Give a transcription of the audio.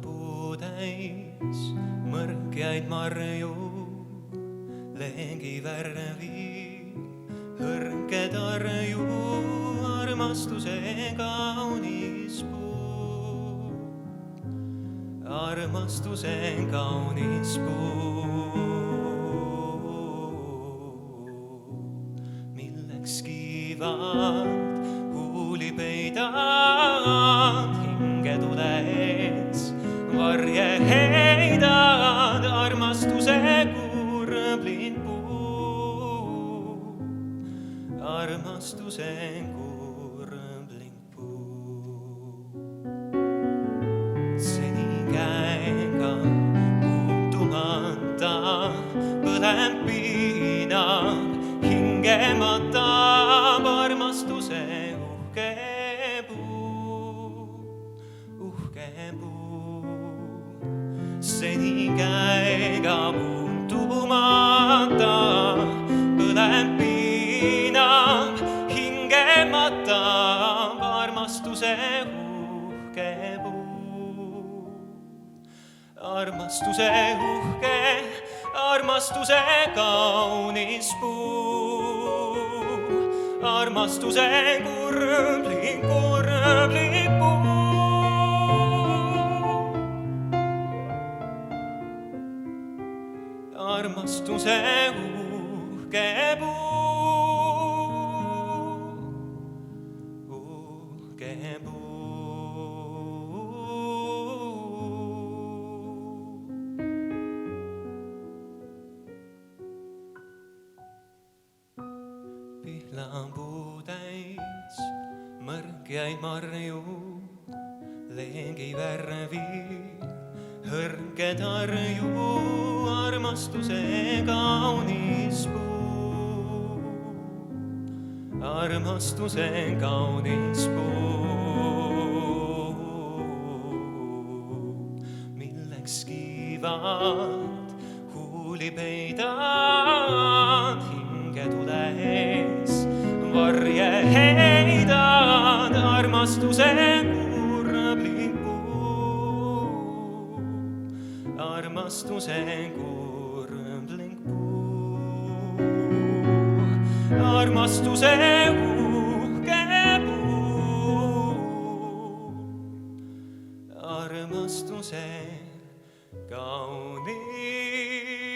puu täis mõrkjaid marju, leengi värvi hõrke tarju, armastuse kaunis puu, armastuse kaunis puu. Milleks kiivad huuli peidad, hinge tule ees varje heidad, armastuse kurbling puu, armastuse kurbling puu. Seni käega puutumata põleb piinab, hinge matab armastuse uhke puu, uhke puu. Seni käega puutumata põleb piinab, hinge matab armastuse uhke puu, armastuse uhke, armastuse kaunis puu, armastuse kurbling puu. Armastuse uhke puu, uhke puu. Pihlapuu täis mõrkjaid marju, leengi värvi hõrke tarju, armastuse kaunis puu, armastuse kaunis puu. Milleks kiivad huuli peidad, hinge tule ees varje heidad, armastuse kurbling puu, armastuse kurbling puu, armastuse uhke puu, armastuse kaunis